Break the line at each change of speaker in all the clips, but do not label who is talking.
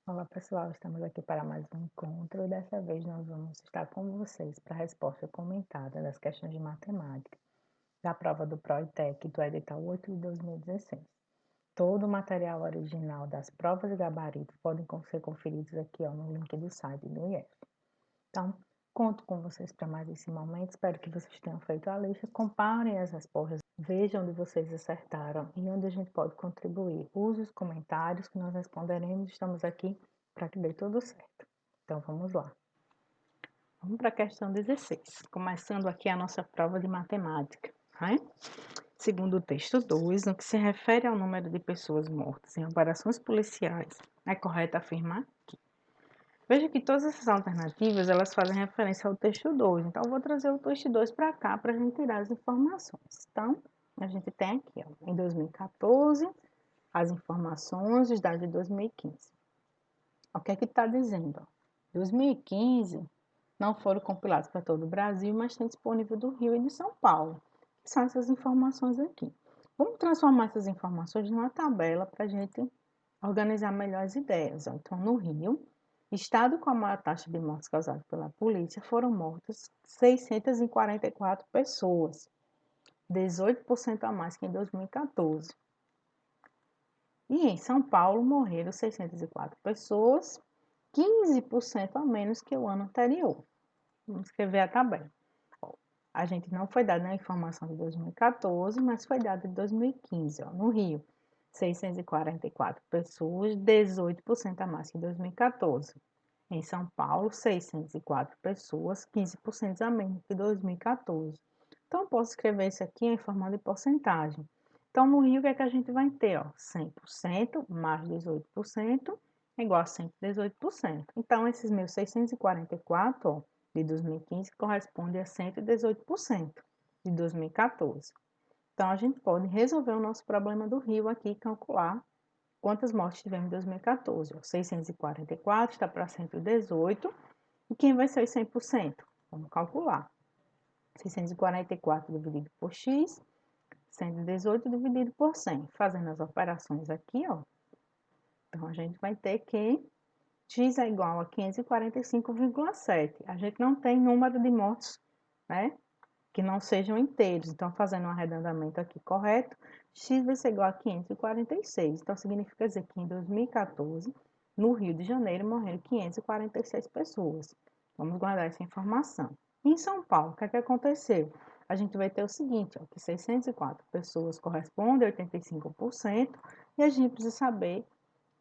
Olá pessoal, estamos aqui para mais um encontro e dessa vez nós vamos estar com vocês para a resposta comentada das questões de matemática da prova do PROITEC do edital 8 de 2016. Todo o material original das provas e gabaritos podem ser conferidos aqui no link do site do IF. Então, conto com vocês para mais esse momento, espero que vocês tenham feito a lista, comparem as respostas, vejam onde vocês acertaram e onde a gente pode contribuir. Use os comentários que nós responderemos, estamos aqui para que dê tudo certo. Então, vamos lá. Vamos para a questão 16, começando aqui a nossa prova de matemática, né? Segundo o texto 2, no que se refere ao número de pessoas mortas em operações policiais, é correto afirmar que... Veja que todas essas alternativas, elas fazem referência ao texto 2, então eu vou trazer o texto 2 para cá para a gente tirar as informações. Então, a gente tem aqui, em 2014, as informações, os dados de 2015. O que é que está dizendo? 2015 não foram compilados para todo o Brasil, mas tem disponível do Rio e de São Paulo, que são essas informações aqui. Vamos transformar essas informações numa tabela para a gente organizar melhor as ideias. Então, no Rio, estado com a maior taxa de mortes causadas pela polícia, foram mortas 644 pessoas, 18% a mais que em 2014. E em São Paulo morreram 604 pessoas, 15% a menos que o ano anterior. Vamos escrever a tabela. A gente não foi dada a informação de 2014, mas foi dada de 2015, no Rio. 644 pessoas, 18% a mais que em 2014. Em São Paulo, 604 pessoas, 15% a menos que em 2014. Então, posso escrever isso aqui em forma de porcentagem. Então, no Rio, o que é que a gente vai ter? 100% mais 18% é igual a 118%. Então, esses meus 644, de 2015, corresponde a 118% de 2014. Então, a gente pode resolver o nosso problema do Rio aqui e calcular quantas mortes tivemos em 2014. 644 está para 118. E quem vai ser os 100%? Vamos calcular. 644 dividido por x, 118 dividido por 100. Fazendo as operações aqui, Então, a gente vai ter que x é igual a 545,7. A gente não tem número de mortos, né? Que não sejam inteiros. Então, fazendo um arredondamento aqui correto, x vai ser igual a 546. Então, significa dizer que em 2014, no Rio de Janeiro, morreram 546 pessoas. Vamos guardar essa informação. Em São Paulo, o que é que aconteceu? A gente vai ter o seguinte, que 604 pessoas correspondem a 85%, e a gente precisa saber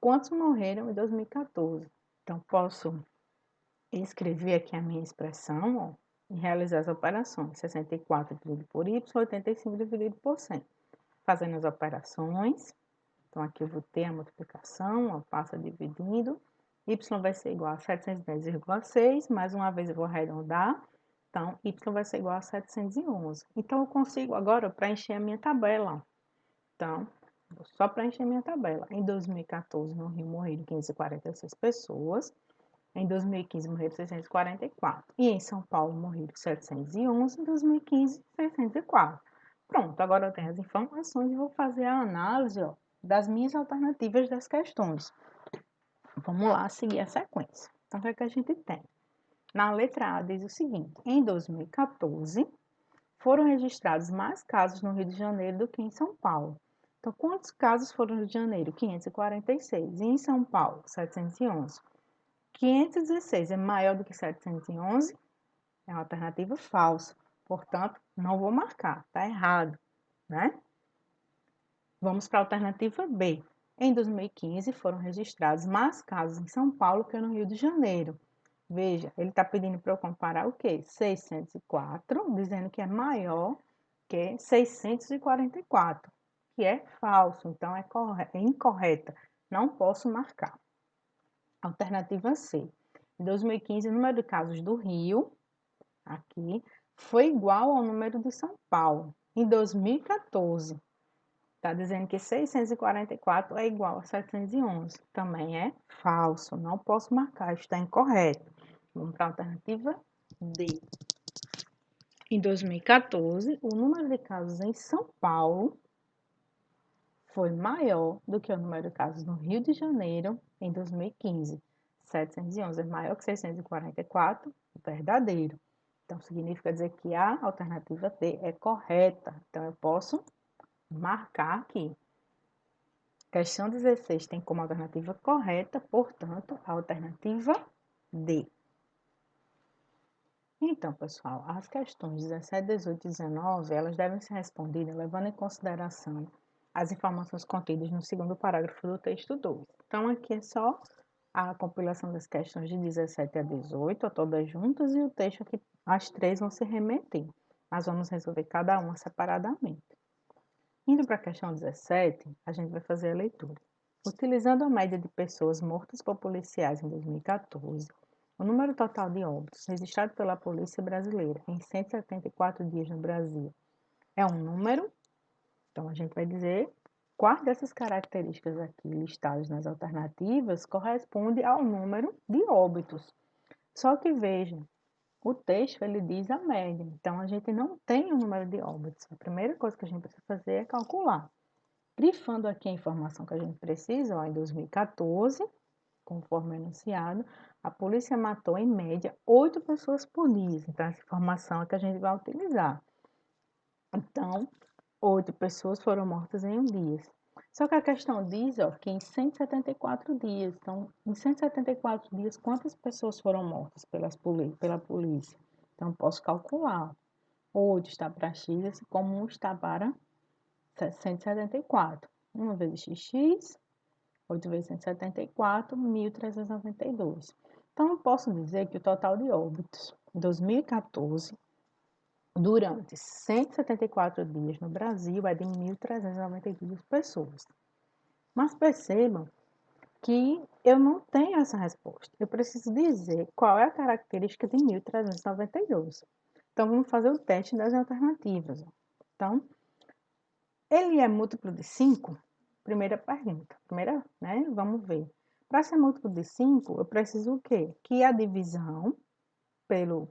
quantos morreram em 2014. Então, posso escrever aqui a minha expressão, e realizar as operações. 64 dividido por y, 85 dividido por 100. Fazendo as operações, então aqui eu vou ter a multiplicação, passa dividindo, y vai ser igual a 710,6, mais uma vez eu vou arredondar, então y vai ser igual a 711. Então eu consigo agora preencher a minha tabela. Então, vou só preencher a minha tabela. Em 2014, no Rio morreram 546 pessoas, em 2015 morreram 644. E em São Paulo morreram 711. Em 2015, 604. Pronto, agora eu tenho as informações e vou fazer a análise das minhas alternativas das questões. Vamos lá seguir a sequência. Então, o que é que a gente tem? Na letra A diz o seguinte: em 2014, foram registrados mais casos no Rio de Janeiro do que em São Paulo. Então, quantos casos foram no Rio de Janeiro? 546. E em São Paulo, 711. 516 é maior do que 711? É uma alternativa falsa. Portanto, não vou marcar, está errado, né? Vamos para a alternativa B. Em 2015, foram registrados mais casos em São Paulo que no Rio de Janeiro. Veja, ele está pedindo para eu comparar o quê? 604, dizendo que é maior que 644, que é falso, então é incorreta. Não posso marcar. Alternativa C. Em 2015, o número de casos do Rio, aqui, foi igual ao número de São Paulo. Em 2014, está dizendo que 644 é igual a 711. Também é falso, não posso marcar, está incorreto. Vamos para a alternativa D. Em 2014, o número de casos em São Paulo foi maior do que o número de casos no Rio de Janeiro em 2015. 711 é maior que 644, verdadeiro. Então, significa dizer que a alternativa D é correta. Então, eu posso marcar aqui. Questão 16 tem como alternativa correta, portanto, a alternativa D. Então, pessoal, as questões 17, 18 e 19, elas devem ser respondidas levando em consideração as informações contidas no segundo parágrafo do texto 2. Então, aqui é só a compilação das questões de 17 a 18, todas juntas, e o texto aqui, as três vão se remeter. Nós vamos resolver cada uma separadamente. Indo para a questão 17, a gente vai fazer a leitura. Utilizando a média de pessoas mortas por policiais em 2014, o número total de óbitos registrado pela Polícia Brasileira em 174 dias no Brasil é um número. Então, a gente vai dizer qual dessas características aqui listadas nas alternativas corresponde ao número de óbitos. Só que veja, o texto ele diz a média, então a gente não tem o número de óbitos. A primeira coisa que a gente precisa fazer é calcular. Grifando aqui a informação que a gente precisa, ó, em 2014, conforme anunciado, a polícia matou em média 8 pessoas por dia. Então, essa informação é que a gente vai utilizar. Então, 8 pessoas foram mortas em um dia. Só que a questão diz, ó, que em 174 dias. Então, em 174 dias, quantas pessoas foram mortas pela polícia? Então, posso calcular. 8 está para x, assim como 1 está para 174. 1 vezes x, 8 vezes 174, 1.392. Então, eu posso dizer que o total de óbitos em 2014, durante 174 dias no Brasil, é de 1.392 pessoas. Mas percebam que eu não tenho essa resposta. Eu preciso dizer qual é a característica de 1.392. Então, vamos fazer o teste das alternativas. Então, ele é múltiplo de 5? Primeira pergunta. Né? Vamos ver. Para ser múltiplo de 5, eu preciso o quê? Que a divisão pelo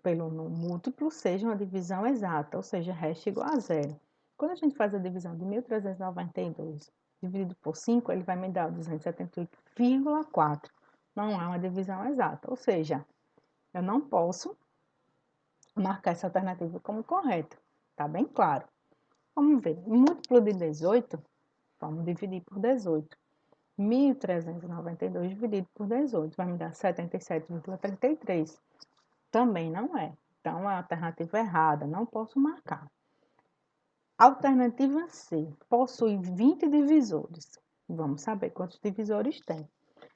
múltiplo seja uma divisão exata, ou seja, resta igual a zero. Quando a gente faz a divisão de 1.392 dividido por 5, ele vai me dar 278,4. Não é uma divisão exata, ou seja, eu não posso marcar essa alternativa como correta. Tá bem claro. Vamos ver. Múltiplo de 18, vamos dividir por 18. 1.392 dividido por 18 vai me dar 77,33. Também não é. Então, a alternativa é errada, não posso marcar. Alternativa C, possui 20 divisores. Vamos saber quantos divisores tem.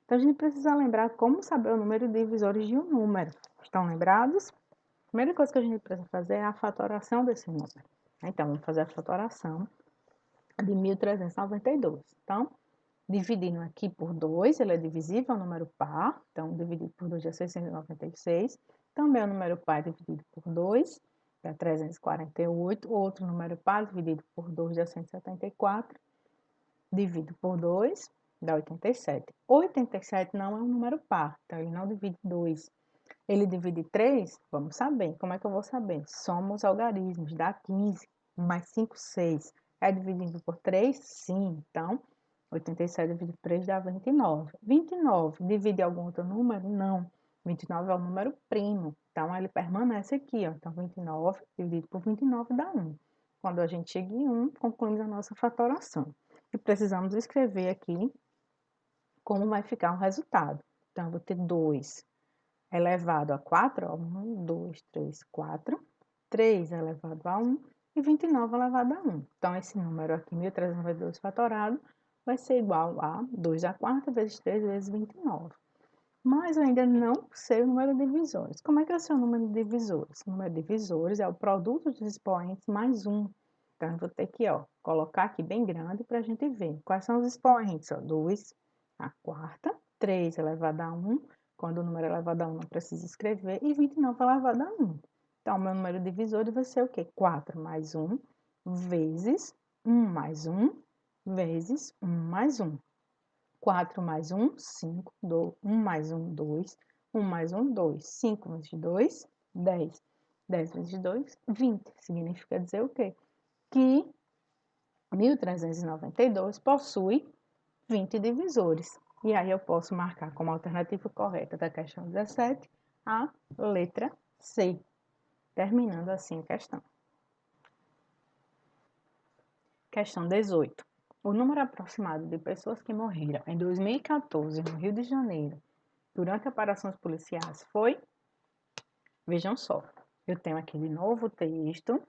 Então, a gente precisa lembrar como saber o número de divisores de um número. Estão lembrados? A primeira coisa que a gente precisa fazer é a fatoração desse número. Então, vamos fazer a fatoração de 1.392. Então, dividindo aqui por 2, ele é divisível, é um número par. Então, dividido por 2 é 696. Também o número par dividido por 2 dá 348. Outro número par dividido por 2 dá 174. Dividido por 2 dá 87. 87 não é um número par, então ele não divide 2. Ele divide 3? Vamos saber. Como é que eu vou saber? Somos algarismos, dá 15. 1 mais 5, 6. É dividido por 3? Sim. Então, 87 dividido por 3 dá 29. 29 divide algum outro número? Não. 29 é o número primo. Então, ele permanece aqui, ó. Então, 29 dividido por 29 dá 1. Quando a gente chega em 1, concluímos a nossa fatoração. E precisamos escrever aqui como vai ficar o resultado. Então, eu vou ter 2 elevado a 4, ó, 1, 2, 3, 4. 3 elevado a 1 e 29 elevado a 1. Então, esse número aqui, 1.392 fatorado, vai ser igual a 2 a 4 vezes 3 vezes 29. Mas eu ainda não sei o número de divisores. Como é que é o seu número de divisores? O número de divisores é o produto dos expoentes mais 1. Então, eu vou ter que, ó, colocar aqui bem grande para a gente ver. Quais são os expoentes? Ó, 2 a quarta, 3 elevado a 1. Quando o número é elevado a 1, não precisa escrever. E 29 elevado a 1. Então, o meu número divisor vai ser o quê? 4 mais 1 vezes 1 mais 1 vezes 1 mais 1. 4 mais 1, 5. 1 mais 1, 2. 1 mais 1, 2. 5 vezes 2, 10. 10 vezes 2, 20. Significa dizer o quê? Que 1.392 possui 20 divisores. E aí eu posso marcar como alternativa correta da questão 17 a letra C, terminando assim a questão. Questão 18. O número aproximado de pessoas que morreram em 2014 no Rio de Janeiro durante operações policiais foi? Vejam só, eu tenho aqui de novo o texto,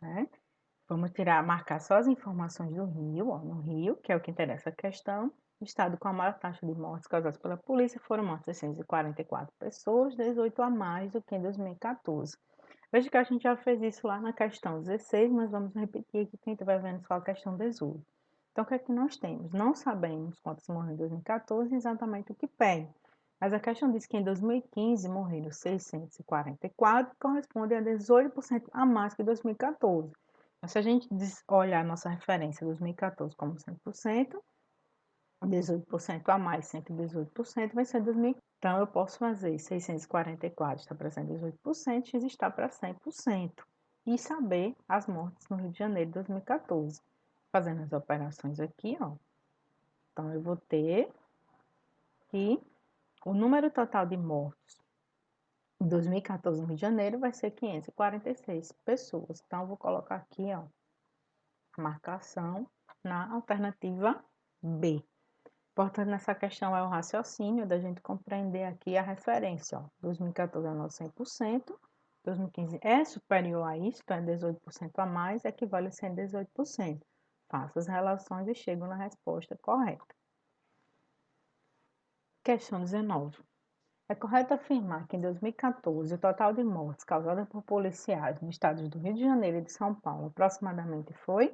né? Vamos marcar só as informações do Rio, ó, no Rio, que é o que interessa a questão. O estado com a maior taxa de mortes causadas pela polícia foram mortas 644 pessoas, 18 a mais do que em 2014. Veja que a gente já fez isso lá na questão 16, mas vamos repetir aqui que a gente vai vendo só a questão 18. Então, o que é que nós temos? Não sabemos quantos morreram em 2014, exatamente o que pede. Mas a questão diz que em 2015 morreram 644, que corresponde a 18% a mais que 2014. Então, se a gente olhar a nossa referência 2014 como 100%, 18% a mais, 118%, vai ser 2015. Então, eu posso fazer 644 está para 118%, x está para 100%. E saber as mortes no Rio de Janeiro de 2014. Fazendo as operações aqui, ó. Então, eu vou ter que o número total de mortos em 2014 no Rio de Janeiro vai ser 546 pessoas. Então, eu vou colocar aqui, ó, a marcação na alternativa B. Importante nessa questão é o raciocínio, da gente compreender aqui a referência. Ó. 2014 é o nosso 100%, 2015 é superior a isso, então é 18% a mais, equivale a 118%. Faça as relações e chego na resposta correta. Questão 19. É correto afirmar que em 2014 o total de mortes causadas por policiais nos estados do Rio de Janeiro e de São Paulo aproximadamente foi?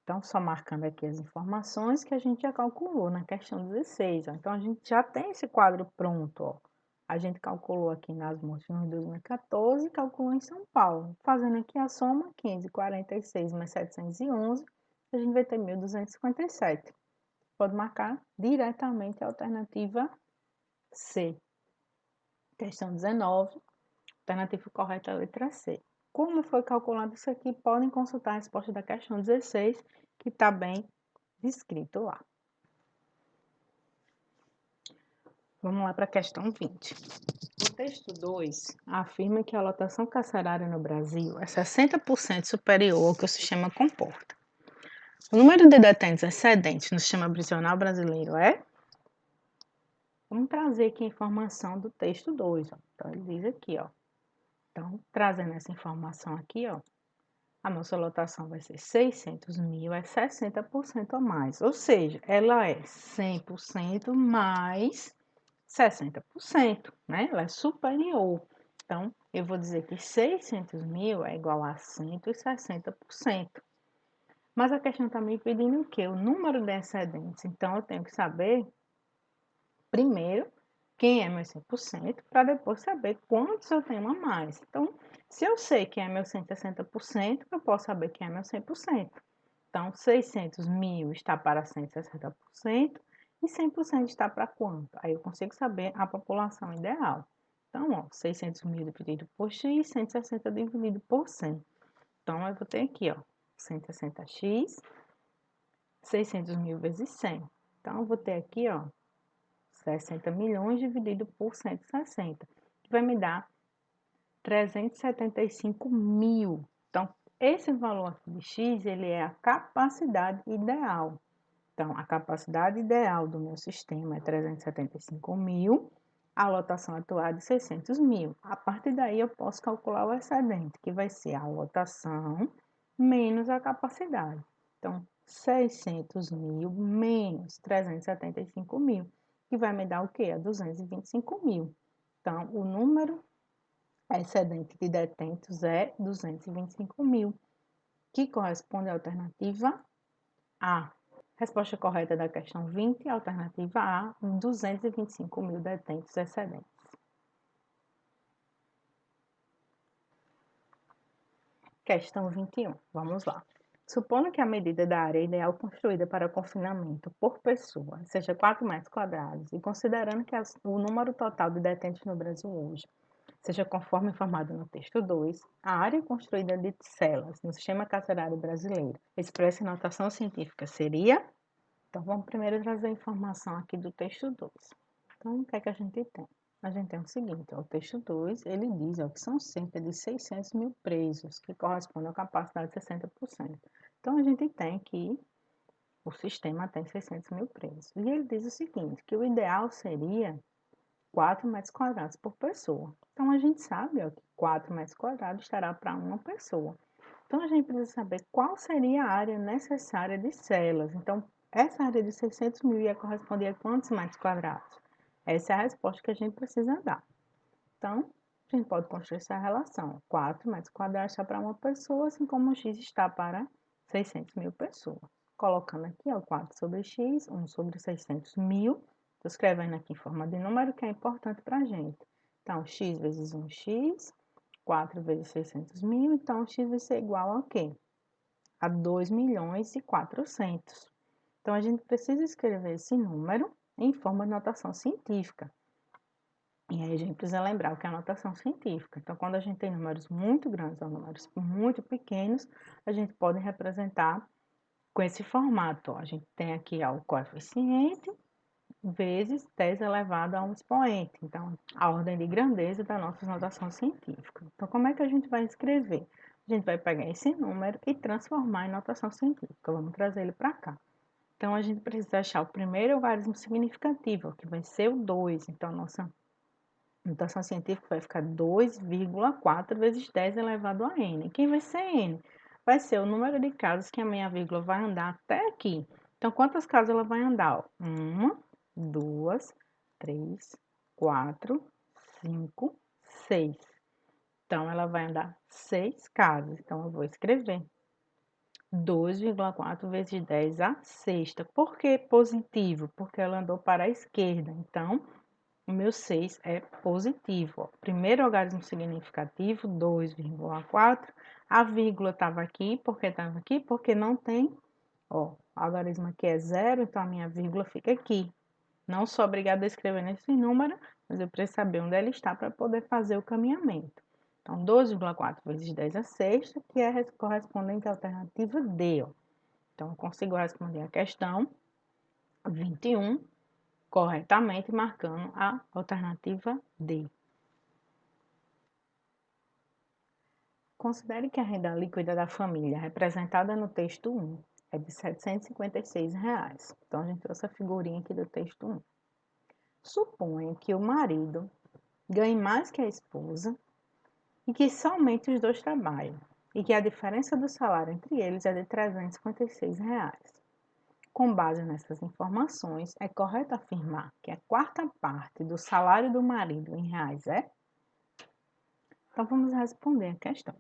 Então, só marcando aqui as informações que a gente já calculou na questão 16. Ó. Então, a gente já tem esse quadro pronto. Ó. A gente calculou aqui nas mortes em 2014 e calculou em São Paulo. Fazendo aqui a soma, 546 mais 711, a gente vai ter 1.257. Pode marcar diretamente a alternativa C. Questão 19, alternativa correta é a letra C. Como foi calculado isso aqui, podem consultar a resposta da questão 16, que está bem descrito lá. Vamos lá para a questão 20. O texto 2 afirma que a lotação carcerária no Brasil é 60% superior ao que o sistema comporta. O número de detentos excedentes no sistema prisional brasileiro é? Vamos trazer aqui a informação do texto 2. Ó. Então, ele diz aqui, ó. Então, trazendo essa informação aqui, ó, a nossa lotação vai ser 600 mil, é 60% a mais. Ou seja, ela é 100% mais 60%, né? Ela é superior. Então, eu vou dizer que 600 mil é igual a 160%. Mas a questão está me pedindo o quê? O número de excedentes. Então, eu tenho que saber, primeiro, quem é meu 100%, para depois saber quantos eu tenho a mais. Então, se eu sei quem é meu 160%, eu posso saber quem é meu 100%. Então, 600 mil está para 160% e 100% está para quanto? Aí eu consigo saber a população ideal. Então, ó, 600 mil dividido por x, 160 dividido por 100. Então, eu vou ter aqui, ó, 160x, 600 mil vezes 100. Então, eu vou ter aqui, ó, 60 milhões dividido por 160, que vai me dar 375 mil. Então, esse valor aqui de x, ele é a capacidade ideal. Então, a capacidade ideal do meu sistema é 375 mil, a lotação atual é de 600 mil. A partir daí, eu posso calcular o excedente, que vai ser a lotação menos a capacidade. Então, 600 mil menos 375 mil, que vai me dar o quê? A 225 mil. Então, o número excedente de detentos é 225 mil, que corresponde à alternativa A. Resposta correta da questão 20, alternativa A, 225 mil detentos excedentes. Questão 21, vamos lá. Supondo que a medida da área ideal construída para confinamento por pessoa seja 4 metros quadrados e considerando que o número total de detentos no Brasil hoje seja conforme informado no texto 2, a área construída de celas no sistema carcerário brasileiro, expressa em notação científica, seria? Então, vamos primeiro trazer a informação aqui do texto 2. Então, o que é que a gente tem? A gente tem o seguinte, ó, o texto 2, ele diz ó, que são cerca de 600 mil presos, que corresponde à capacidade de 60%. Então, a gente tem que o sistema tem 600 mil presos. E ele diz o seguinte, que o ideal seria 4 metros quadrados por pessoa. Então, a gente sabe ó, que 4 metros quadrados estará para uma pessoa. Então, a gente precisa saber qual seria a área necessária de celas. Então, essa área de 600 mil ia corresponder a quantos metros quadrados? Essa é a resposta que a gente precisa dar. Então, a gente pode construir essa relação. 4 metros quadrados está para uma pessoa, assim como o x está para 600 mil pessoas. Colocando aqui, ó, 4 sobre x, 1 sobre 600 mil. Estou escrevendo aqui em forma de número, que é importante para a gente. Então, x vezes 1x, 4 vezes 600 mil, então x vai ser igual a quê? A 2.400.000. Então, a gente precisa escrever esse número em forma de notação científica. E aí a gente precisa lembrar o que é a notação científica. Então, quando a gente tem números muito grandes ou números muito pequenos, a gente pode representar com esse formato. Ó. A gente tem aqui ó, o coeficiente vezes 10 elevado a um expoente. Então, a ordem de grandeza da nossa notação científica. Então, como é que a gente vai escrever? A gente vai pegar esse número e transformar em notação científica. Vamos trazer ele para cá. Então, a gente precisa achar o primeiro logaritmo significativo, que vai ser o 2. Então, nossa notação científica vai ficar 2,4 vezes 10 elevado a n. Quem vai ser n? Vai ser o número de casas que a minha vírgula vai andar até aqui. Então, quantas casas ela vai andar? 1, 2, 3, 4, 5, 6. Então, ela vai andar 6 casas. Então, eu vou escrever 2,4 vezes 10 a sexta. Por que positivo? Porque ela andou para a esquerda. Então, o meu 6 é positivo. Ó. Primeiro logaritmo significativo, 2,4. A vírgula estava aqui. Por que estava aqui? Porque não tem. Ó, o logaritmo aqui é 0, então a minha vírgula fica aqui. Não sou obrigada a escrever nesse número, mas eu preciso saber onde ela está para poder fazer o caminhamento. Então, 12,4 vezes 10 a sexta, que é correspondente à alternativa D. Ó. Então, eu consigo responder a questão 21 corretamente, marcando a alternativa D. Considere que a renda líquida da família, representada no texto 1, é de R$ 756. Então, a gente trouxe a figurinha aqui do texto 1. Suponha que o marido ganhe mais que a esposa e que somente os dois trabalham, e que a diferença do salário entre eles é de R$ 356. Com base nessas informações, é correto afirmar que a quarta parte do salário do marido em reais é? Então, vamos responder a questão.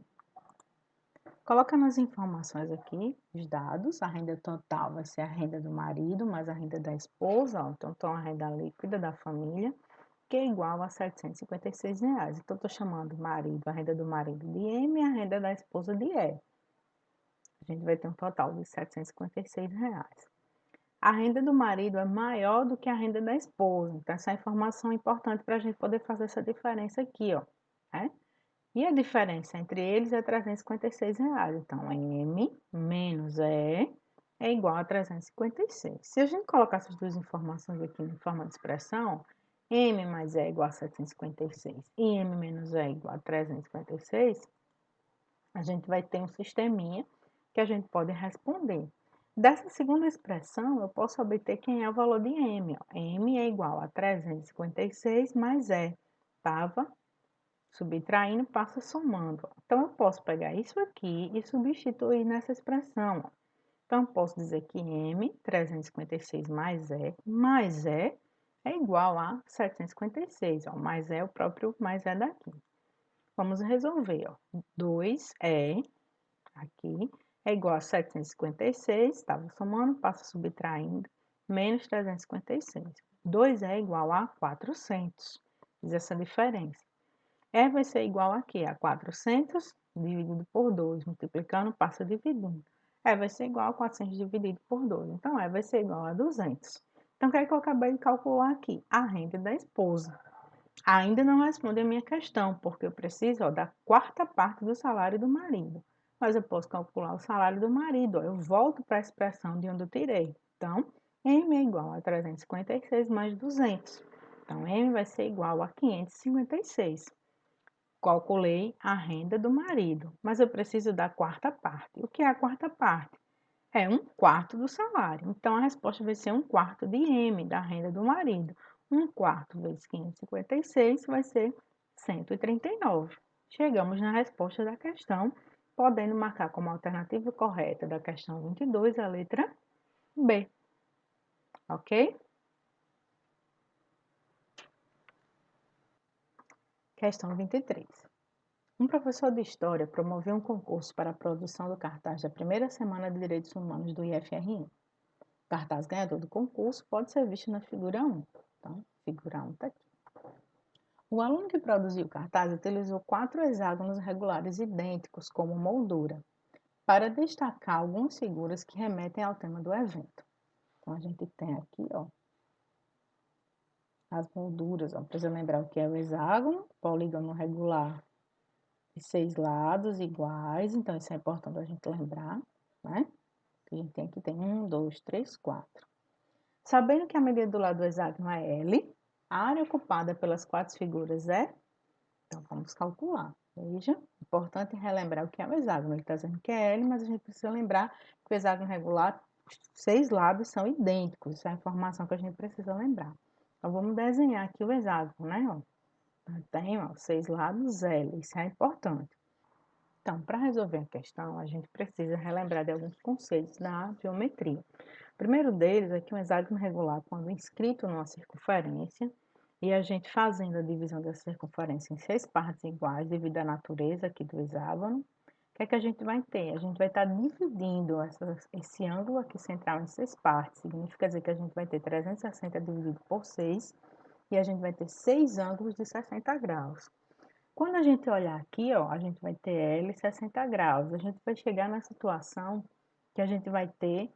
Coloca nas informações aqui os dados, a renda total vai ser a renda do marido mais a renda da esposa, ó, então a renda líquida da família, que é igual a R$ 756. Então, estou chamando marido, a renda do marido de M e a renda da esposa de E. A gente vai ter um total de R$ 756. A renda do marido é maior do que a renda da esposa, então essa informação é importante para a gente poder fazer essa diferença aqui, ó, né? E a diferença entre eles é R$ 356. Então, M menos E é igual a 356. Se a gente colocar essas duas informações aqui em forma de expressão, M mais E é igual a 756 e M menos E é igual a 356, a gente vai ter um sisteminha que a gente pode responder. Dessa segunda expressão, eu posso obter quem é o valor de M. Ó. M é igual a 356 mais E. Estava subtraindo, passa somando. Então, eu posso pegar isso aqui e substituir nessa expressão. Então, eu posso dizer que M, 356 mais E é igual a 756. Ó. Mais E é o próprio mais E daqui. Vamos resolver. Ó. 2E aqui é igual a 756, estava somando, passa subtraindo, menos 356. 2E é igual a 400. Fiz essa diferença. E vai ser igual a quê? A 400 dividido por 2. Multiplicando, passa dividindo. E vai ser igual a 400 dividido por 2. Então, E vai ser igual a 200. Então, o que é que eu acabei de calcular aqui? A renda da esposa. Ainda não responde a minha questão, porque eu preciso ó, da quarta parte do salário do marido. Mas eu posso calcular o salário do marido. Ó. Eu volto para a expressão de onde eu tirei. Então, M é igual a 356 mais 200. Então, M vai ser igual a 556. Calculei a renda do marido, mas eu preciso da quarta parte. O que é a quarta parte? É 1/4 do salário. Então, a resposta vai ser 1/4 de M, da renda do marido. 1/4 vezes 556 vai ser 139. Chegamos na resposta da questão, podendo marcar como alternativa correta da questão 22 a letra B. Ok? Questão 23. Um professor de História promoveu um concurso para a produção do cartaz da primeira semana de Direitos Humanos do IFRN. O cartaz ganhador do concurso pode ser visto na figura 1. Então, figura 1 está aqui. O aluno que produziu o cartaz utilizou 4 hexágonos regulares idênticos como moldura, para destacar algumas figuras que remetem ao tema do evento. Então, a gente tem aqui, ó, as molduras. Ó, precisa lembrar o que é o hexágono, polígono regular de 6 lados iguais. Então, isso é importante a gente lembrar, né? A gente tem aqui, tem 1, 2, 3, 4. Sabendo que a medida do lado do hexágono é L, a área ocupada pelas 4 figuras é... Então, vamos calcular. Veja, importante relembrar o que é o hexágono. Ele está dizendo que é L, mas a gente precisa lembrar que o hexágono regular, os 6 lados são idênticos. Isso é a informação que a gente precisa lembrar. Então, vamos desenhar aqui o hexágono, né? Ó. Tem, ó, 6 lados L. Isso é importante. Então, para resolver a questão, a gente precisa relembrar de alguns conceitos da geometria. O primeiro deles é que um hexágono regular, quando inscrito numa circunferência, e a gente fazendo a divisão dessa circunferência em 6 partes iguais, devido à natureza aqui do hexágono, o que é que a gente vai ter? A gente vai estar dividindo esse ângulo aqui central em 6 partes. Significa dizer que a gente vai ter 360 dividido por 6, e a gente vai ter 6 ângulos de 60 graus. Quando a gente olhar aqui, ó, a gente vai ter L 60 graus. A gente vai chegar na situação que a gente vai ter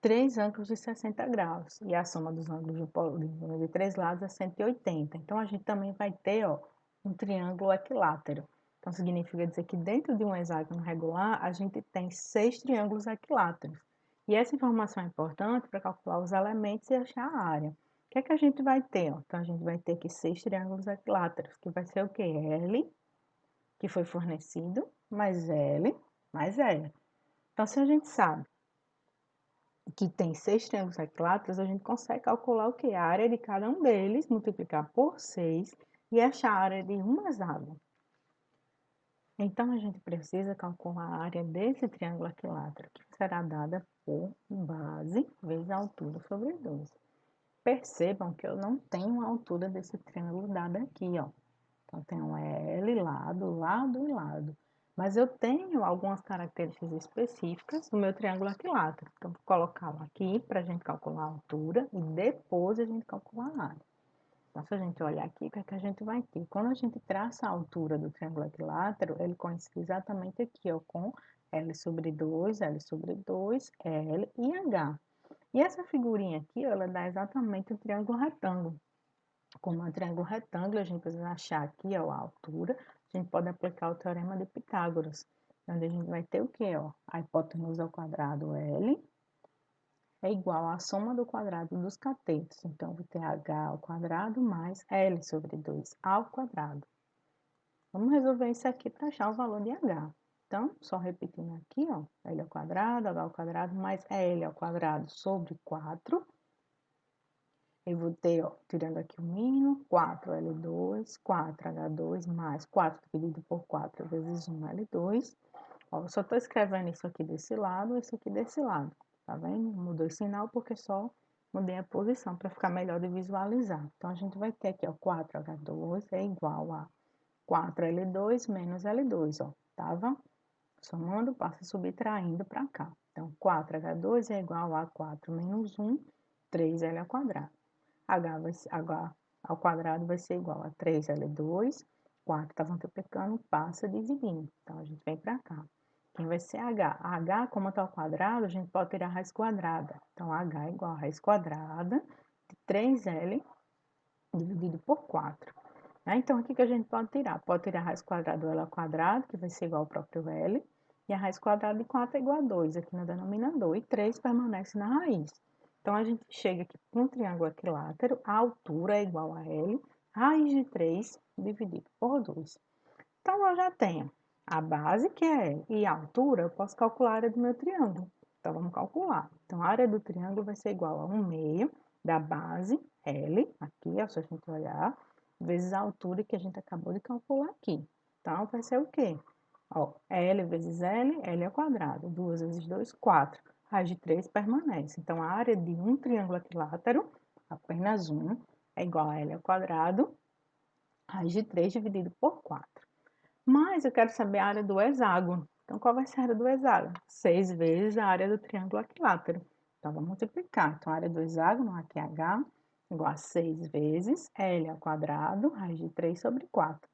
3 ângulos de 60 graus. E a soma dos ângulos de 3 lados é 180. Então, a gente também vai ter, ó, um triângulo equilátero. Então, significa dizer que dentro de um hexágono regular, a gente tem 6 triângulos equiláteros. E essa informação é importante para calcular os elementos e achar a área. O que é que a gente vai ter? Ó? Então, a gente vai ter aqui 6 triângulos equiláteros, que vai ser o quê? L, que foi fornecido, mais L, mais L. Então, se a gente sabe que tem 6 triângulos equiláteros, a gente consegue calcular o que? A área de cada um deles, multiplicar por 6 e achar a área de um hexágono. Então, a gente precisa calcular a área desse triângulo equilátero, que será dada por base vezes a altura sobre 2. Percebam que eu não tenho a altura desse triângulo dada aqui, ó. Então, tem um L, lado, lado e lado. Mas eu tenho algumas características específicas do meu triângulo equilátero. Então, vou colocá-lo aqui para a gente calcular a altura e depois a gente calcular a área. Então, se a gente olhar aqui, o que é que a gente vai ter? Quando a gente traça a altura do triângulo equilátero, ele coincide exatamente aqui, ó, com L sobre 2, L sobre 2, L e H. E essa figurinha aqui, ó, ela dá exatamente o triângulo retângulo. Como é um triângulo retângulo, a gente precisa achar aqui, ó, a altura. A gente pode aplicar o teorema de Pitágoras, onde a gente vai ter o quê, ó? A hipotenusa ao quadrado L é igual à soma do quadrado dos catetos. Então, vou ter H ao quadrado mais L sobre 2 ao quadrado. Vamos resolver isso aqui para achar o valor de H. Então, só repetindo aqui, ó, L ao quadrado, H ao quadrado mais L ao quadrado sobre 4. Eu vou ter, ó, tirando aqui o mínimo, 4L2, 4H2 mais 4 dividido por 4 vezes 1L2. Ó, eu só estou escrevendo isso aqui desse lado, isso aqui desse lado. Tá vendo? Mudou o sinal porque só mudei a posição para ficar melhor de visualizar. Então, a gente vai ter aqui, ó, 4H2 é igual a 4L2 menos L2, ó. Tava somando, passa subtraindo para cá. Então, 4H2 é igual a 4 menos 1, 3L ao quadrado. H ao quadrado vai ser igual a 3L2, 4 está multiplicando, passa dividindo. Então, a gente vem para cá. Quem vai ser H? H, como está ao quadrado, a gente pode tirar a raiz quadrada. Então, H é igual a raiz quadrada de 3L dividido por 4. Então, o que a gente pode tirar? Pode tirar a raiz quadrada do L ao quadrado, que vai ser igual ao próprio L, e a raiz quadrada de 4 é igual a 2 aqui no denominador, e 3 permanece na raiz. Então, a gente chega aqui para um triângulo equilátero, a altura é igual a L, raiz de 3 dividido por 2. Então, eu já tenho a base, que é L, e a altura, eu posso calcular a área do meu triângulo. Então, vamos calcular. Então, a área do triângulo vai ser igual a 1/2 da base, L, aqui, ó, se a gente olhar, vezes a altura que a gente acabou de calcular aqui. Então, vai ser o quê? Ó, L vezes L, L ao quadrado. 2 vezes 2, 4. Raiz de 3 permanece. Então, a área de um triângulo equilátero, apenas um, é igual a L ao quadrado, raiz de 3 dividido por 4. Mas eu quero saber a área do hexágono. Então, qual vai ser a área do hexágono? 6 vezes a área do triângulo equilátero. Então, vamos multiplicar. Então, a área do hexágono, aqui é H, igual a 6 vezes L ao quadrado, raiz de 3 sobre 4.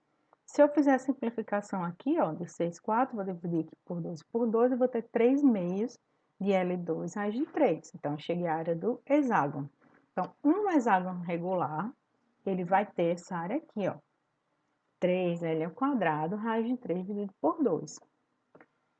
Se eu fizer a simplificação aqui, ó, de 6, 4, vou dividir aqui por 2, eu vou ter 3 meios de L2 raiz de 3. Então, eu cheguei à área do hexágono. Então, um hexágono regular, ele vai ter essa área aqui, ó, 3L ao quadrado, raiz de 3 dividido por 2.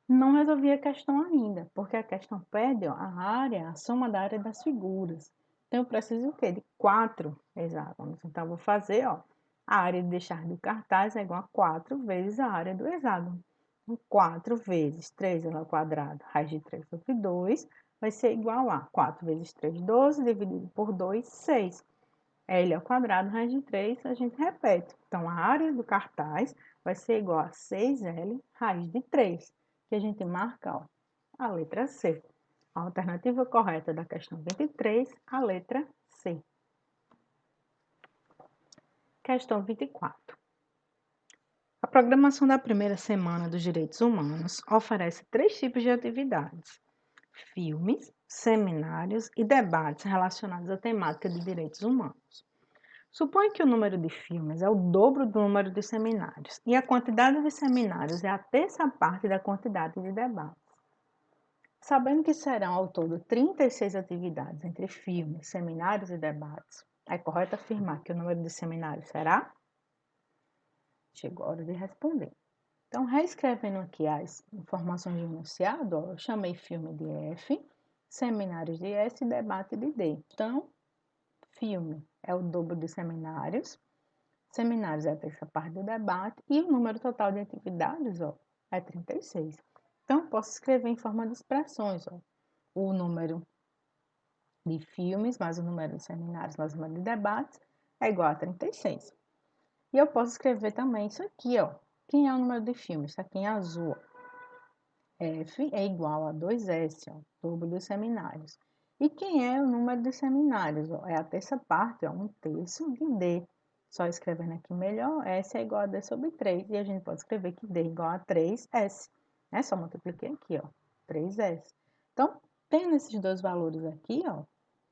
Não resolvi a questão ainda, porque a questão pede, ó, a área, a soma da área das figuras. Então, eu preciso o quê? De 4 hexágonos. Então, eu vou fazer, ó, a área de deixar do cartaz é igual a 4 vezes a área do hexágono. Então, 4 vezes 3L ao quadrado, raiz de 3 sobre 2, vai ser igual a 4 vezes 3, 12, dividido por 2, 6. L ao quadrado, raiz de 3, a gente repete. Então, a área do cartaz vai ser igual a 6L, raiz de 3, que a gente marca, ó, a letra C. A alternativa correta da questão 23, a letra C. Questão 24. A programação da primeira semana dos direitos humanos oferece 3 tipos de atividades: filmes, seminários e debates relacionados à temática de direitos humanos. Suponha que o número de filmes é o dobro do número de seminários e a quantidade de seminários é a terça parte da quantidade de debates. Sabendo que serão ao todo 36 atividades entre filmes, seminários e debates, é correto afirmar que o número de seminários será? Chegou a hora de responder. Então, reescrevendo aqui as informações de enunciado, ó, eu chamei filme de F, seminários de S e debate de D. Então, filme é o dobro de seminários, seminários é a terça parte do debate e o número total de atividades, ó, é 36. Então, posso escrever em forma de expressões, ó, o número de filmes mais o número de seminários mais o número de debates é igual a 36. E eu posso escrever também isso aqui, ó. Quem é o número de filmes? Está aqui em azul, ó. F é igual a 2S, ó, dobro dos seminários. E quem é o número de seminários? Ó? É a terça parte, ó, 1/3 de D. Só escrevendo aqui melhor, S é igual a D sobre 3. E a gente pode escrever que D é igual a 3S. Né? Só multipliquei aqui, ó, 3S. Então, tendo esses dois valores aqui, ó,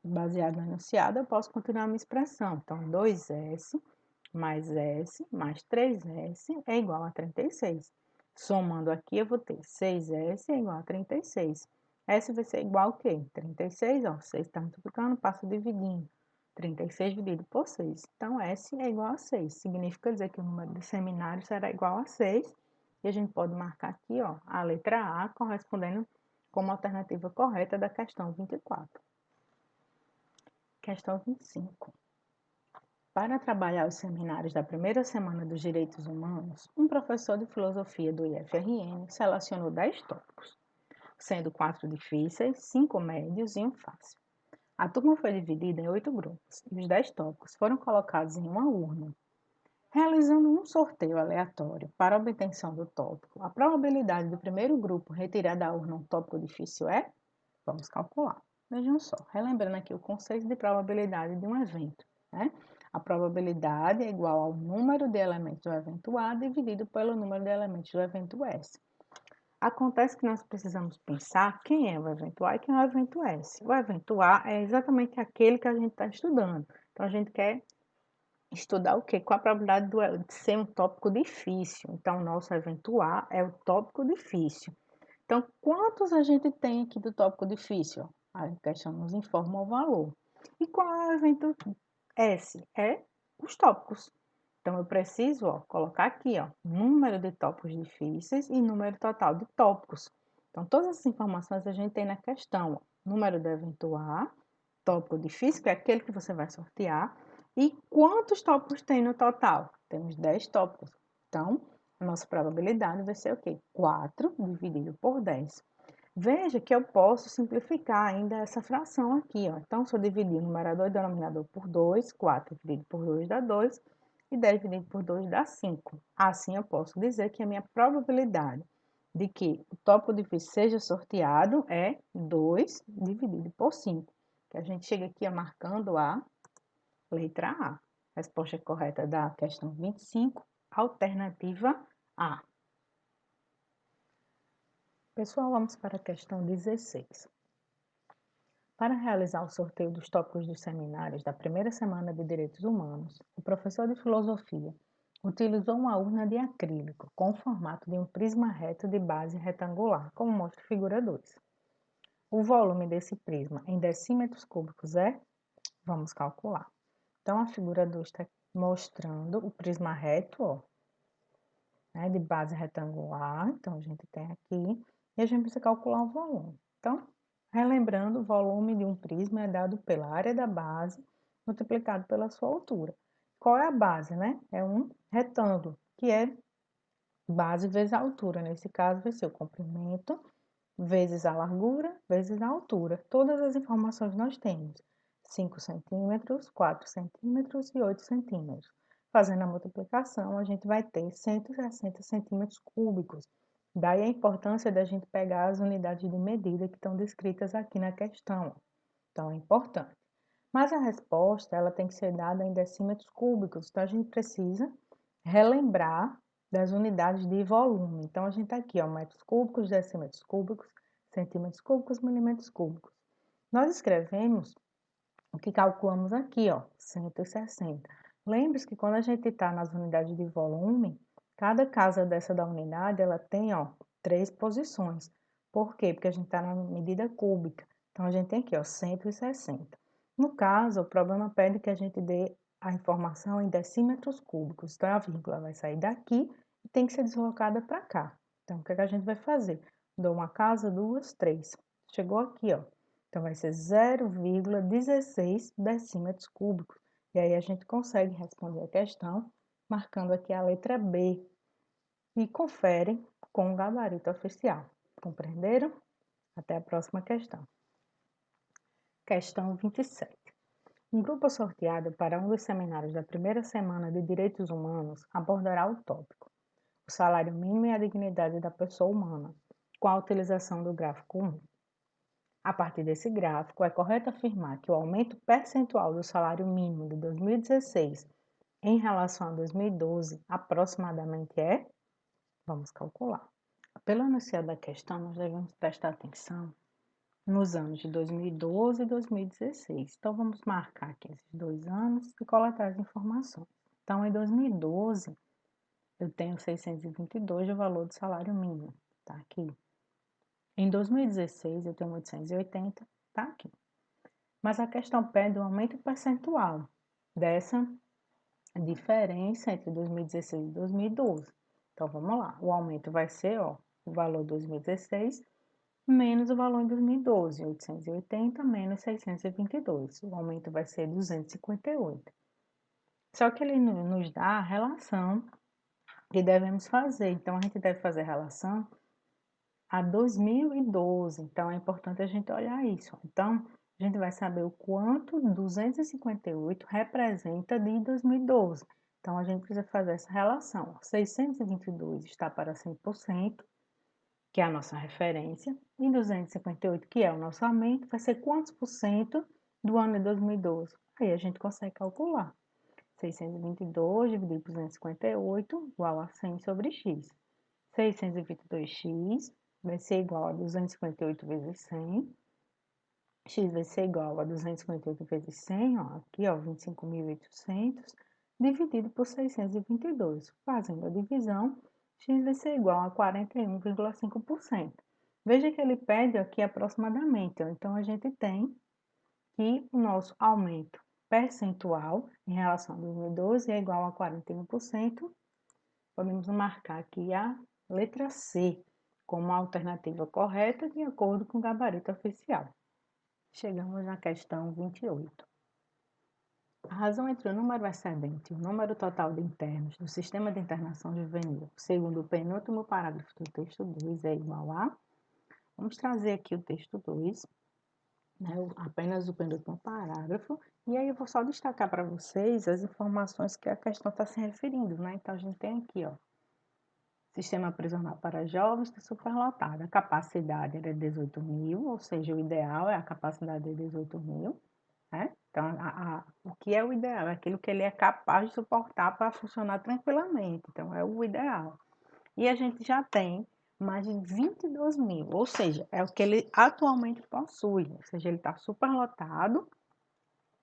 baseado no enunciado, eu posso continuar a minha expressão. Então, 2S mais S mais 3S é igual a 36. Somando aqui, eu vou ter 6S é igual a 36. S vai ser igual a quê? 36, ó, 6 está multiplicando, passa dividindo. 36 dividido por 6. Então, S é igual a 6. Significa dizer que o número de seminários será igual a 6. E a gente pode marcar aqui, ó, a letra A correspondendo como alternativa correta da questão 24. Questão 25. Para trabalhar os seminários da primeira semana dos direitos humanos, um professor de filosofia do IFRN selecionou 10 tópicos, sendo 4 difíceis, 5 médios e um fácil. A turma foi dividida em 8 grupos e os 10 tópicos foram colocados em uma urna. Realizando um sorteio aleatório para a obtenção do tópico, a probabilidade do primeiro grupo retirar da urna um tópico difícil é? Vamos calcular. Vejam só, relembrando aqui o conceito de probabilidade de um evento, né? A probabilidade é igual ao número de elementos do evento A dividido pelo número de elementos do evento S. Acontece que nós precisamos pensar quem é o evento A e quem é o evento S. O evento A é exatamente aquele que a gente está estudando. Então, a gente quer estudar o quê? Qual a probabilidade de ser um tópico difícil. Então, o nosso evento A é o tópico difícil. Então, quantos a gente tem aqui do tópico difícil? A questão nos informa o valor. E qual é o evento S? É os tópicos. Então, eu preciso, ó, colocar aqui, ó, número de tópicos difíceis e número total de tópicos. Então, todas essas informações a gente tem na questão, ó, número do evento A tópico difícil, que é aquele que você vai sortear, e quantos tópicos tem no total? Temos 10 tópicos. Então, a nossa probabilidade vai ser o quê? 4 dividido por 10. Veja que eu posso simplificar ainda essa fração aqui, ó. Então, se eu dividir o numerador e o denominador por 2, 4 dividido por 2 dá 2, e 10 dividido por 2 dá 5. Assim, eu posso dizer que a minha probabilidade de que o tópico difícil seja sorteado é 2 dividido por 5. Que a gente chega aqui marcando a letra A. Resposta correta da questão 25, alternativa A. Pessoal, vamos para a questão 16. Para realizar o sorteio dos tópicos dos seminários da primeira semana de Direitos Humanos, o professor de Filosofia utilizou uma urna de acrílico com o formato de um prisma reto de base retangular, como mostra a figura 2. O volume desse prisma em decímetros cúbicos é? Vamos calcular. Então, a figura 2 está mostrando o prisma reto, ó, né, de base retangular. Então, a gente tem aqui, e a gente precisa calcular o volume. Então, relembrando, o volume de um prisma é dado pela área da base multiplicado pela sua altura. Qual é a base, né? É um retângulo, que é base vezes a altura. Nesse caso, vai ser o comprimento vezes a largura vezes a altura. Todas as informações nós temos. 5 centímetros, 4 centímetros e 8 centímetros. Fazendo a multiplicação, a gente vai ter 160 centímetros cúbicos. Daí a importância da gente pegar as unidades de medida que estão descritas aqui na questão. Então, é importante. Mas a resposta, ela tem que ser dada em decímetros cúbicos. Então, a gente precisa relembrar das unidades de volume. Então, a gente está aqui, ó, metros cúbicos, decímetros cúbicos, centímetros cúbicos, milímetros cúbicos. Nós escrevemos o que calculamos aqui, ó, 160. Lembre-se que quando a gente está nas unidades de volume, cada casa dessa da unidade, ela tem, ó, 3 posições. Por quê? Porque a gente está na medida cúbica. Então, a gente tem aqui, ó, 160. No caso, o problema pede que a gente dê a informação em decímetros cúbicos. Então, a vírgula vai sair daqui e tem que ser deslocada para cá. Então, o que a gente vai fazer? Dou uma casa, duas, três. Chegou aqui, ó. Então, vai ser 0,16 decímetros cúbicos. E aí, a gente consegue responder a questão marcando aqui a letra B. E confere com o gabarito oficial. Compreenderam? Até a próxima questão. Questão 27. Um grupo sorteado para um dos seminários da primeira semana de Direitos Humanos abordará o tópico: o salário mínimo e a dignidade da pessoa humana, com a utilização do gráfico 1. A partir desse gráfico, é correto afirmar que o aumento percentual do salário mínimo de 2016 em relação a 2012 aproximadamente é? Vamos calcular. Pelo enunciado da questão, nós devemos prestar atenção nos anos de 2012 e 2016. Então, vamos marcar aqui esses 2 anos e coletar as informações. Então, em 2012, eu tenho 622 de valor do salário mínimo, tá aqui. Em 2016, eu tenho 880, tá aqui. Mas a questão pede um aumento percentual dessa diferença entre 2016 e 2012. Então, vamos lá. O aumento vai ser, ó, o valor 2016 menos o valor em 2012, 880 menos 622. O aumento vai ser 258. Só que ele nos dá a relação que devemos fazer. Então, a gente deve fazer a relação a 2012. Então, é importante a gente olhar isso. Então, a gente vai saber o quanto 258 representa de 2012. Então, a gente precisa fazer essa relação. 622 está para 100%, que é a nossa referência, e 258, que é o nosso aumento, vai ser quantos por cento do ano de 2012? Aí a gente consegue calcular. 622 dividido por 258 igual a 100 sobre x. 622x vai ser igual a 258 vezes 100. X vai ser igual a 258 vezes 100, ó, aqui, ó, 25.800, dividido por 622. Fazendo a divisão, x vai ser igual a 41,5%. Veja que ele pede aqui aproximadamente, ó, então a gente tem que o nosso aumento percentual em relação a 2012 é igual a 41%. Podemos marcar aqui a letra C como a alternativa correta de acordo com o gabarito oficial. Chegamos na questão 28. A razão entre o número excedente e o número total de internos do sistema de internação juvenil, segundo o penúltimo parágrafo do texto 2, é igual a... Vamos trazer aqui o texto 2, né, apenas o penúltimo parágrafo, e aí eu vou só destacar para vocês as informações que a questão está se referindo, né? Então, a gente tem aqui, ó, sistema prisional para jovens está superlotado. A capacidade era 18.000, ou seja, o ideal é a capacidade de 18.000, né? Então, o que é o ideal? É aquilo que ele é capaz de suportar para funcionar tranquilamente. Então, é o ideal. E a gente já tem mais de 22.000, ou seja, é o que ele atualmente possui. Ou seja, ele está superlotado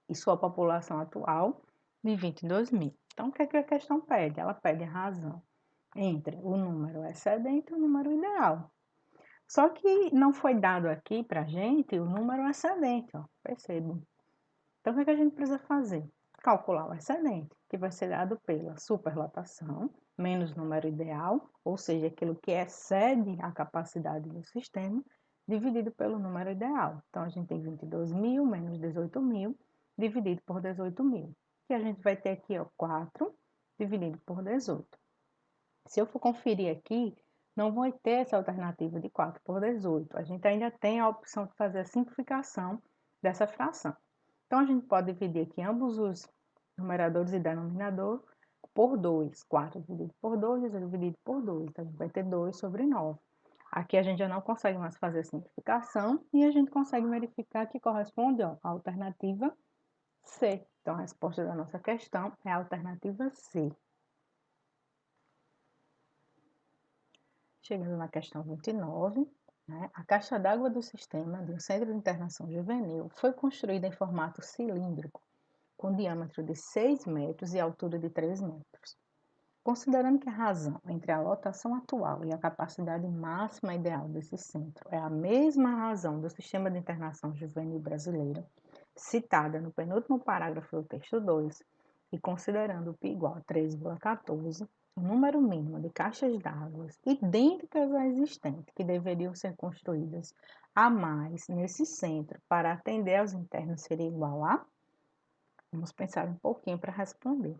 e sua população atual de 22.000. Então, o que é que a questão pede? Ela pede a razão entre o número excedente e o número ideal. Só que não foi dado aqui para a gente o número excedente, ó, percebam. Então, o que é que a gente precisa fazer? Calcular o excedente, que vai ser dado pela superlotação, menos o número ideal, ou seja, aquilo que excede a capacidade do sistema, dividido pelo número ideal. Então, a gente tem 22.000 menos 18.000, dividido por 18.000. E a gente vai ter aqui, ó, 4 dividido por 18. Se eu for conferir aqui, não vai ter essa alternativa de 4 por 18. A gente ainda tem a opção de fazer a simplificação dessa fração. Então, a gente pode dividir aqui ambos os numeradores e denominador por 2. 4 dividido por 2, 18 dividido por 2. Então, a gente vai ter 2 sobre 9. Aqui a gente já não consegue mais fazer a simplificação e a gente consegue verificar que corresponde, ó, à alternativa C. Então, a resposta da nossa questão é a alternativa C. Chegando na questão 29, né, a caixa d'água do sistema do Centro de Internação Juvenil foi construída em formato cilíndrico, com diâmetro de 6 metros e altura de 3 metros. Considerando que a razão entre a lotação atual e a capacidade máxima ideal desse centro é a mesma razão do sistema de internação juvenil brasileiro, citada no penúltimo parágrafo do texto 2, e considerando o π igual a 3,14, o número mínimo de caixas d'água idênticas à existente, que deveriam ser construídas a mais nesse centro para atender aos internos, seria igual a... Vamos pensar um pouquinho para responder.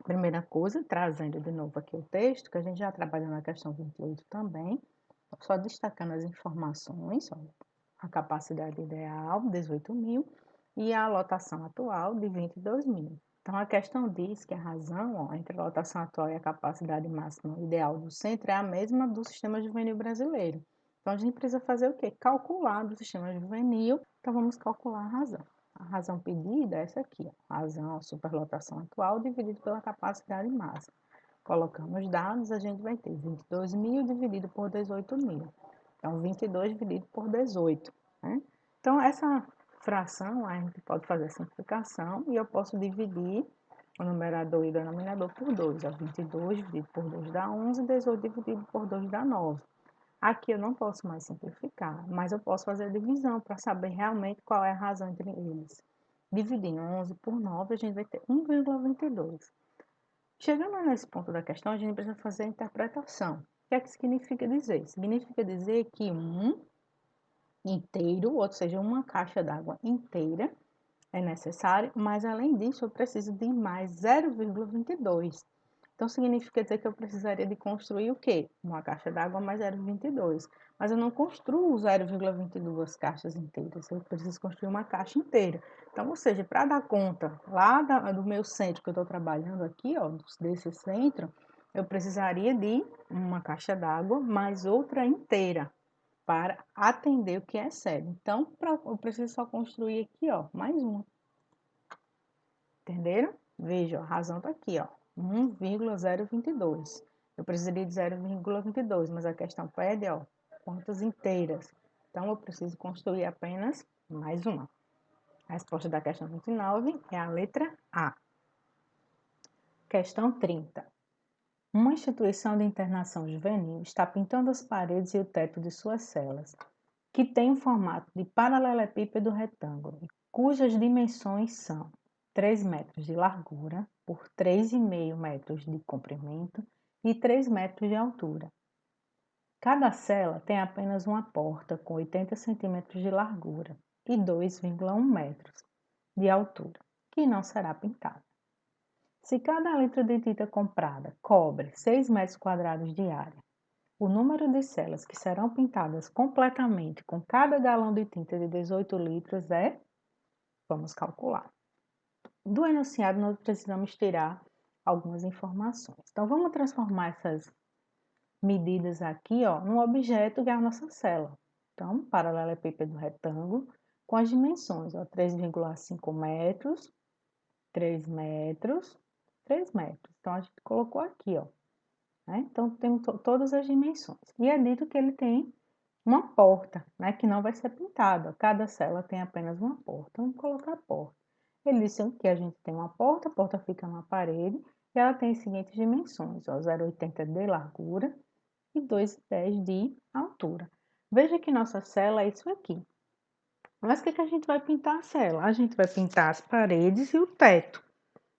Primeira coisa, trazendo de novo aqui o texto, que a gente já trabalhou na questão 28 também, só destacando as informações, ó, a capacidade ideal, 18.000, e a lotação atual, de 22.000. Então, a questão diz que a razão, ó, entre a lotação atual e a capacidade máxima ideal do centro é a mesma do sistema juvenil brasileiro. Então, a gente precisa fazer o quê? Calcular do sistema juvenil. Então, vamos calcular a razão. A razão pedida é essa aqui, ó, a razão, a superlotação atual dividido pela capacidade máxima. Colocamos os dados, a gente vai ter 22.000 dividido por 18.000. Então, 22 dividido por 18, né? Então, essa fração, a gente pode fazer a simplificação e eu posso dividir o numerador e o denominador por 2. 22 dividido por 2 dá 11, 18 dividido por 2 dá 9. Aqui eu não posso mais simplificar, mas eu posso fazer a divisão para saber realmente qual é a razão entre eles. Dividindo 11 por 9, a gente vai ter 1,22. Chegando nesse ponto da questão, a gente precisa fazer a interpretação. O que é que significa dizer? Significa dizer que um inteiro, ou seja, uma caixa d'água inteira é necessário, mas além disso eu preciso de mais 0,22. Então significa dizer que eu precisaria de construir o quê? Uma caixa d'água mais 0,22. Mas eu não construo 0,22 caixas inteiras, eu preciso construir uma caixa inteira. Então, ou seja, para dar conta lá do meu centro que eu estou trabalhando aqui, ó, desse centro, eu precisaria de uma caixa d'água mais outra inteira para atender o que excede. Então, eu preciso só construir aqui, ó, mais uma. Entenderam? Veja, a razão está aqui, ó, 1,022. Eu precisaria de 0,22, mas a questão pede, ó, quantas inteiras. Então, eu preciso construir apenas mais uma. A resposta da questão 29 é a letra A. Questão 30. Uma instituição de internação juvenil está pintando as paredes e o teto de suas celas, que tem o formato de paralelepípedo retângulo, cujas dimensões são 3 metros de largura por 3,5 metros de comprimento e 3 metros de altura. Cada cela tem apenas uma porta com 80 centímetros de largura e 2,1 metros de altura, que não será pintada. Se cada litro de tinta comprada cobre 6 metros quadrados de área, o número de celas que serão pintadas completamente com cada galão de tinta de 18 litros é, vamos calcular. Do enunciado, nós precisamos tirar algumas informações. Então, vamos transformar essas medidas aqui, ó, num objeto que é a nossa cela. Então, paralelepípedo retângulo, com as dimensões, ó, 3,5 metros, 3 metros, 3 metros. Então, a gente colocou aqui, ó. Né? Então, temos todas as dimensões. E é dito que ele tem uma porta, né, que não vai ser pintada. Cada cela tem apenas uma porta. Vamos colocar a porta. Ele disse que a gente tem uma porta, a porta fica na parede e ela tem as seguintes dimensões, ó, 0,80 de largura e 2,10 de altura. Veja que nossa cela é isso aqui. Mas o que a gente vai pintar a cela? A gente vai pintar as paredes e o teto.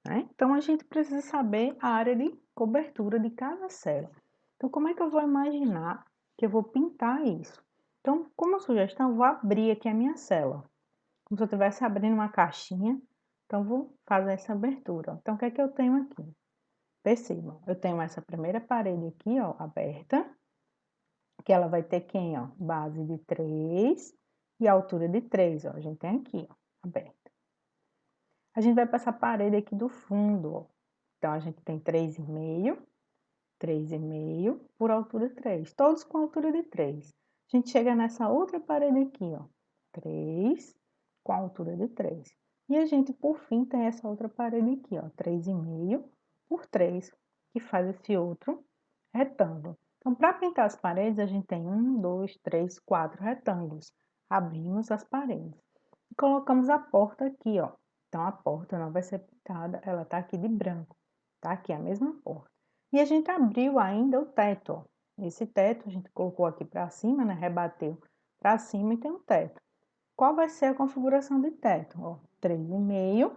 Né? Então, a gente precisa saber a área de cobertura de cada cela. Então, como é que eu vou imaginar que eu vou pintar isso? Então, como sugestão, eu vou abrir aqui a minha cela. Como se eu estivesse abrindo uma caixinha. Então, vou fazer essa abertura. Então, o que é que eu tenho aqui? Percebam, eu tenho essa primeira parede aqui, ó, aberta. Que ela vai ter quem, ó? Base de 3 e altura de 3, ó. A gente tem aqui, ó, aberta. A gente vai para essa parede aqui do fundo, ó. Então, a gente tem 3,5, 3,5 por altura 3, todos com altura de 3. A gente chega nessa outra parede aqui, ó, 3 com altura de 3. E a gente, por fim, tem essa outra parede aqui, ó, 3,5 por 3, que faz esse outro retângulo. Então, para pintar as paredes, a gente tem 1, 2, 3, 4 retângulos. Abrimos as paredes. E colocamos a porta aqui, ó. Então, a porta não vai ser pintada, ela tá aqui de branco. Tá aqui a mesma porta. E a gente abriu ainda o teto, ó. Esse teto a gente colocou aqui para cima, né? Rebateu para cima e tem um teto. Qual vai ser a configuração de teto? Ó, 3,5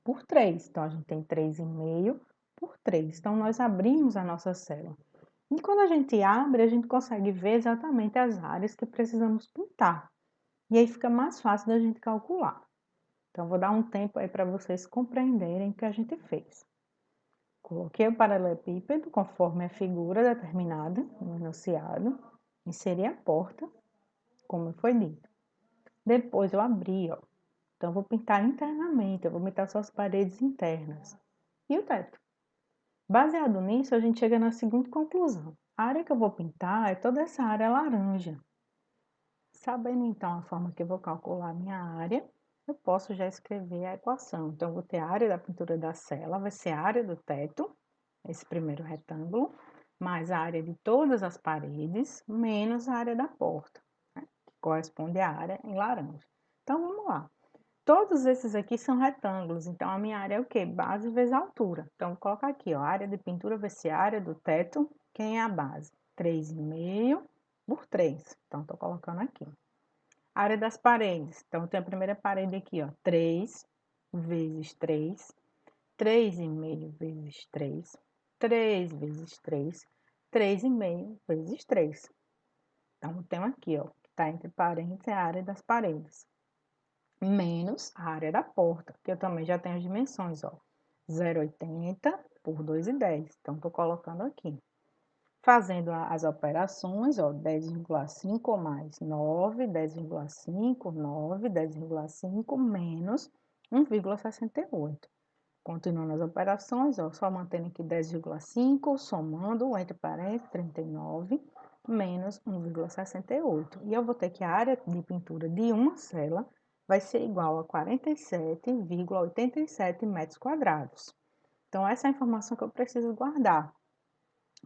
por 3. Então, a gente tem 3,5 por 3. Então, nós abrimos a nossa célula. E quando a gente abre, a gente consegue ver exatamente as áreas que precisamos pintar. E aí fica mais fácil da gente calcular. Então, vou dar um tempo aí para vocês compreenderem o que a gente fez. Coloquei o paralelepípedo conforme a figura determinada no enunciado, inseri a porta, como foi dito. Depois eu abri, ó. Então, eu vou pintar internamente, eu vou pintar só as paredes internas. E o teto. Baseado nisso, a gente chega na seguinte conclusão. A área que eu vou pintar é toda essa área laranja. Sabendo então a forma que eu vou calcular a minha área, eu posso já escrever a equação. Então, eu vou ter a área da pintura da cela, vai ser a área do teto, esse primeiro retângulo, mais a área de todas as paredes, menos a área da porta, né, que corresponde à área em laranja. Então, vamos lá. Todos esses aqui são retângulos, então a minha área é o quê? Base vezes altura. Então, vou colocar aqui, ó, a área de pintura vai ser a área do teto, quem é a base? 3,5 por 3. Então, estou colocando aqui. A área das paredes. Então, tem a primeira parede aqui, ó, 3 vezes 3, 3,5 vezes 3, 3 vezes 3, 3,5 vezes 3. Então, tem aqui, ó, que está entre parênteses, é a área das paredes. Menos a área da porta, que eu também já tenho as dimensões, ó. 0,80 por 2,10. Então, estou colocando aqui. Fazendo as operações, ó, 10,5 mais 9, 10,5, 9, 10,5 menos 1,68. Continuando as operações, ó, só mantendo aqui 10,5, somando, entre parênteses, 39, menos 1,68. E eu vou ter que a área de pintura de uma cela vai ser igual a 47,87 metros quadrados. Então, essa é a informação que eu preciso guardar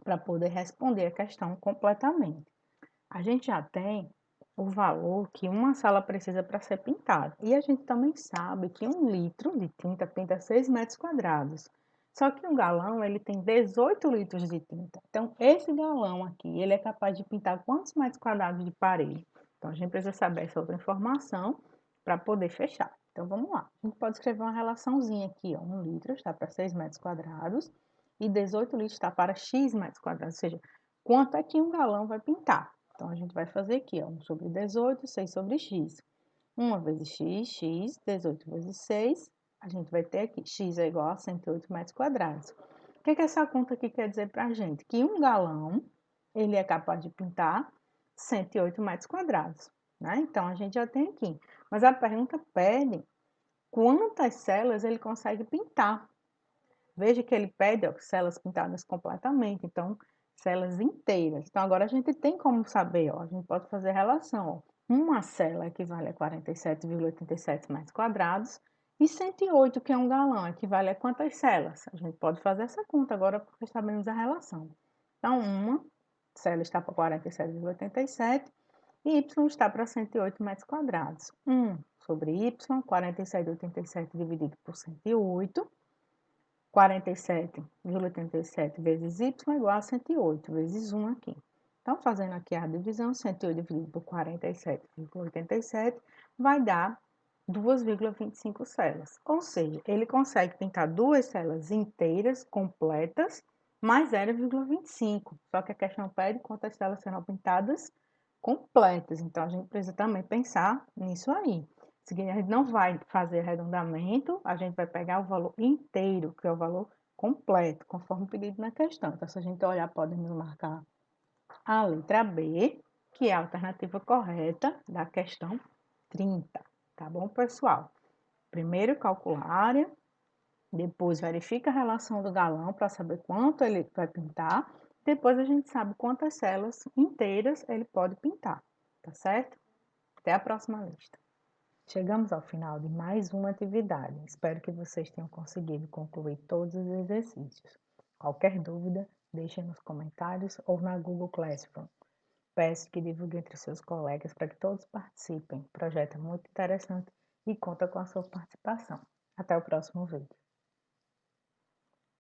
para poder responder a questão completamente. A gente já tem o valor que uma sala precisa para ser pintada. E a gente também sabe que 1 litro de tinta pinta 6 metros quadrados. Só que um galão, ele tem 18 litros de tinta. Então, esse galão aqui, ele é capaz de pintar quantos metros quadrados de parede? Então, a gente precisa saber essa outra informação para poder fechar. Então, vamos lá. A gente pode escrever uma relaçãozinha aqui, ó. 1 litro está para 6 metros quadrados e 18 litros está para x metros quadrados. Ou seja, quanto é que um galão vai pintar? Então, a gente vai fazer aqui, ó, 1 sobre 18, 6 sobre x. 1 vezes x, 18 vezes 6, a gente vai ter aqui, x é igual a 108 metros quadrados. O que essa conta aqui quer dizer para a gente? Que 1 galão, ele é capaz de pintar 108 metros quadrados, né? Então, a gente já tem aqui. Mas a pergunta pede quantas células ele consegue pintar. Veja que ele pede, ó, células pintadas completamente, então, células inteiras. Então, agora a gente tem como saber, ó, a gente pode fazer relação, ó. Uma célula equivale a 47,87 metros quadrados e 108, que é um galão, equivale a quantas células? A gente pode fazer essa conta agora porque sabemos a relação. Então, uma célula está para 47,87 e y está para 108 metros quadrados. 1 sobre y, 47,87 dividido por 108, 47,87 vezes y é igual a 108, vezes 1 aqui. Então, fazendo aqui a divisão, 108 dividido por 47,87 vai dar 2,25 células. Ou seja, ele consegue pintar duas células inteiras, completas, mais 0,25. Só que a questão pede quantas células serão pintadas completas. Então, a gente precisa também pensar nisso aí. A gente não vai fazer arredondamento, a gente vai pegar o valor inteiro, que é o valor completo, conforme pedido na questão. Então, se a gente olhar, podemos marcar a letra B, que é a alternativa correta da questão 30. Tá bom, pessoal? Primeiro calcula a área, depois verifica a relação do galão para saber quanto ele vai pintar, depois a gente sabe quantas células inteiras ele pode pintar, tá certo? Até a próxima lista. Chegamos ao final de mais uma atividade. Espero que vocês tenham conseguido concluir todos os exercícios. Qualquer dúvida, deixe nos comentários ou na Google Classroom. Peço que divulgue entre seus colegas para que todos participem. O projeto é muito interessante e conta com a sua participação. Até o próximo vídeo.